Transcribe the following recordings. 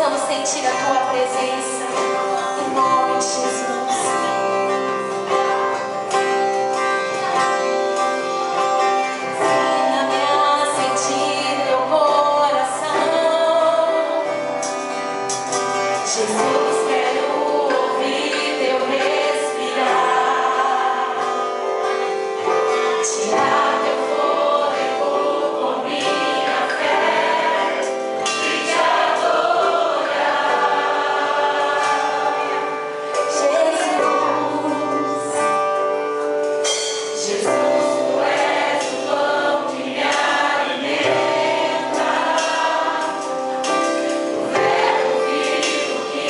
possamos sentir a tua presença, em nome de Jesus. Jesus, quero ouvir teu respirar, tirar teu fôlego com minha fé e te adorar. Jesus, Jesus, tu és o pão que me alimenta, o verbo vivo que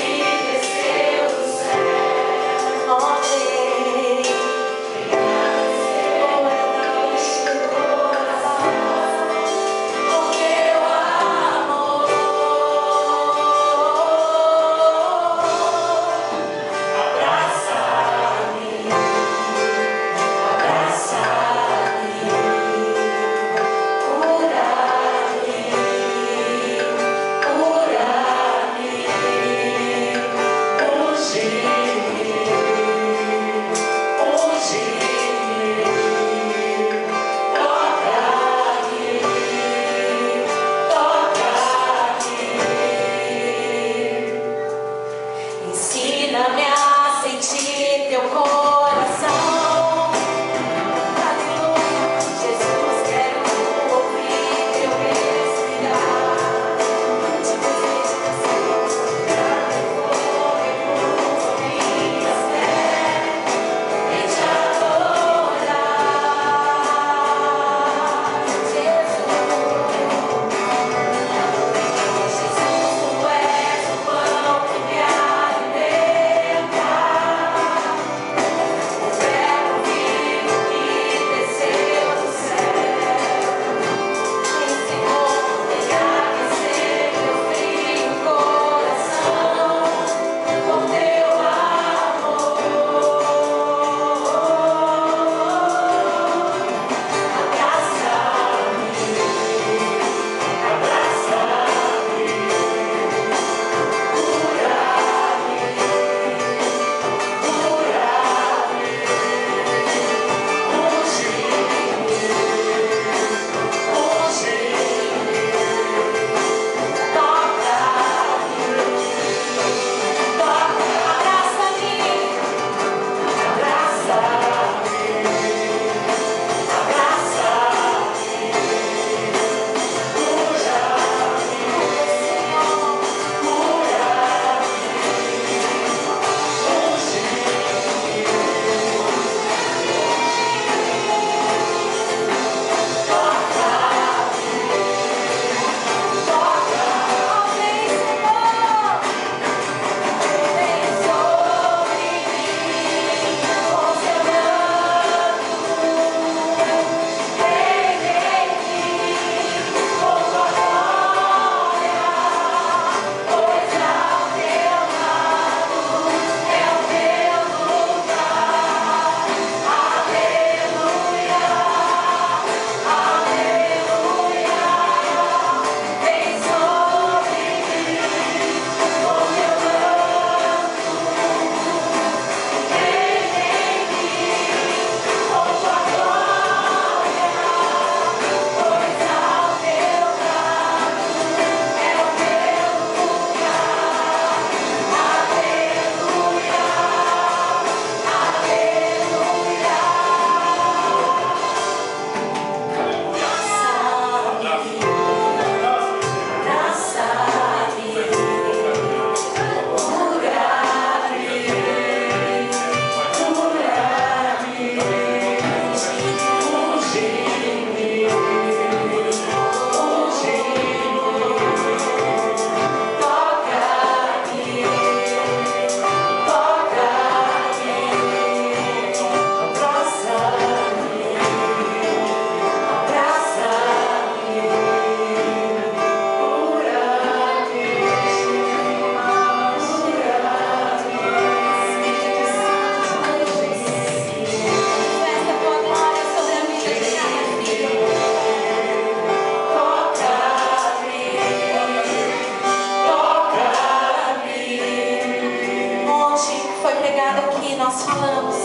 foi pregado aqui, nós falamos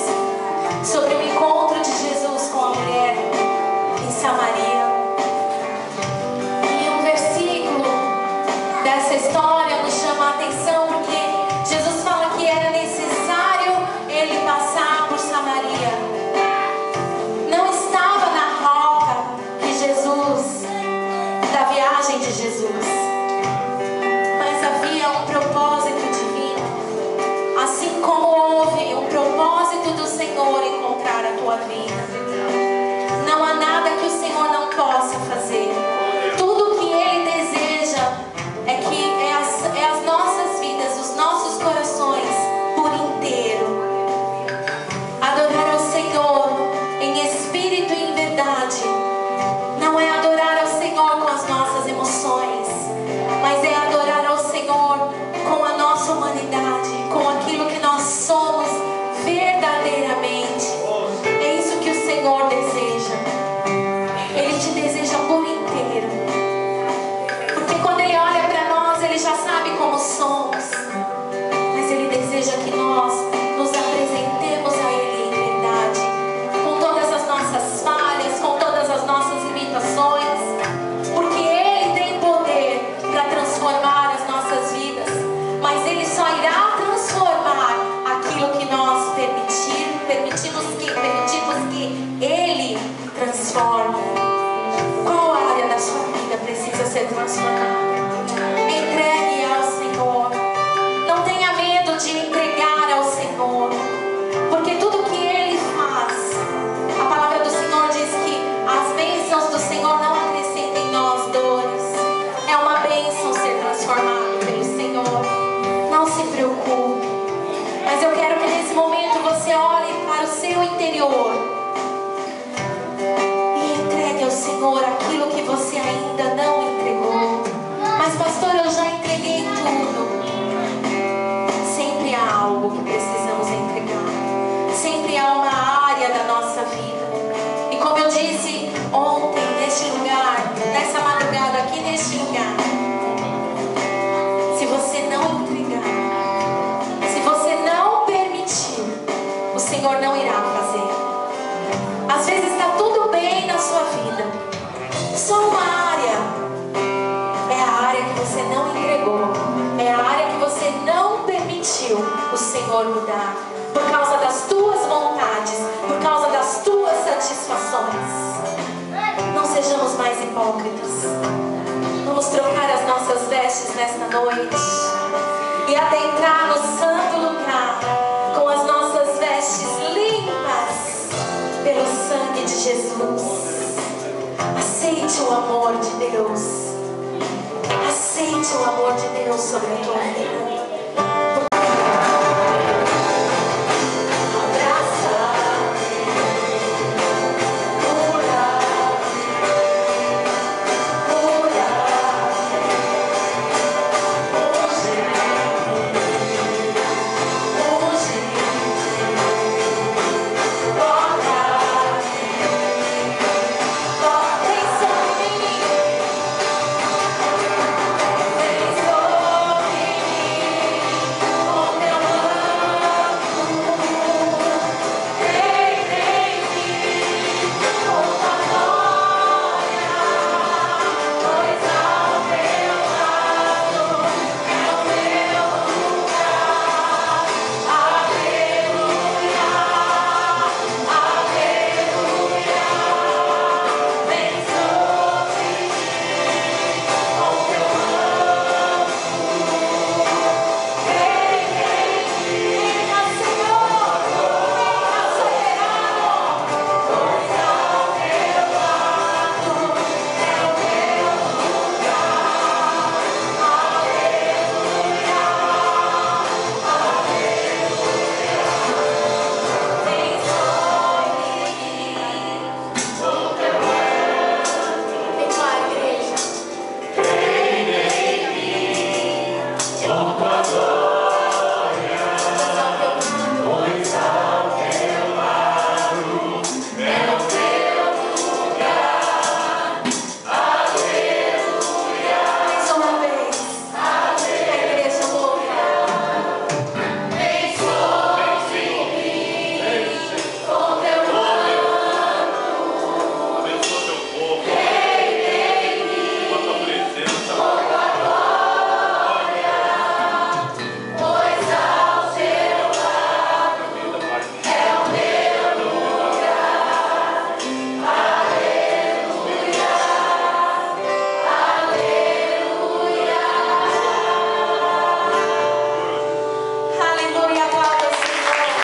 sobre o encontro de Jesus com a mulher em Samaria. E um versículo dessa história nos chama a atenção, porque Jesus fala que era necessário ele passar por Samaria. Não estava na rota de Jesus, da viagem de Jesus, mas havia um propósito divino. Assim como houve um propósito do Senhor encontrar a tua vida, não há nada que o Senhor não possa fazer. Tudo que Ele deseja é as nossas vidas, os nossos corações por inteiro. Adorar ao Senhor em espírito e em verdade não é adorar ao Senhor com as nossas emoções, mas é adorar ao Senhor com a nossa humanidade, com aquilo que nós somos verdadeiramente. É isso que o Senhor deseja. Ele te deseja por inteiro, porque quando Ele olha para nós, Ele já sabe como somos, mas Ele deseja que nós nos apresentemos a Ele em verdade, com todas as nossas falhas, com todas as nossas limitações, porque Ele tem poder para transformar as nossas vidas, mas Ele só irá transformar aquilo que nós permitimos que Ele transforme. Qual área da sua vida precisa ser transformada? Entregue ao Senhor. Não tenha medo de entregar ao Senhor, porque tudo que Ele faz, a palavra do Senhor diz que as bênçãos do Senhor não acrescentam em nós dores. É uma bênção ser transformado pelo Senhor. Não se preocupe. Mas eu quero que nesse momento você olhe para o seu interior e entregue ao Senhor aquilo que você ainda não entregou. Mas pastor, eu já entreguei tudo. Sempre há algo que precisamos entregar. Sempre há uma área da nossa vida. E como eu disse ontem neste lugar, nessa madrugada aqui neste lugar, se você não entregar, se você não permitir, o Senhor não irá fazer. Às vezes está tudo bem na sua vida, só uma área é a área que você não entregou, é a área que você não permitiu o Senhor mudar, por causa das tuas vontades, por causa das tuas satisfações. Não sejamos mais hipócritas. Vamos trocar as nossas vestes nesta noite e adentrar no santo lugar com as nossas vestes limpas pelo sangue de Jesus. Aceite o amor de Deus. Aceite o amor de Deus sobre a tua vida.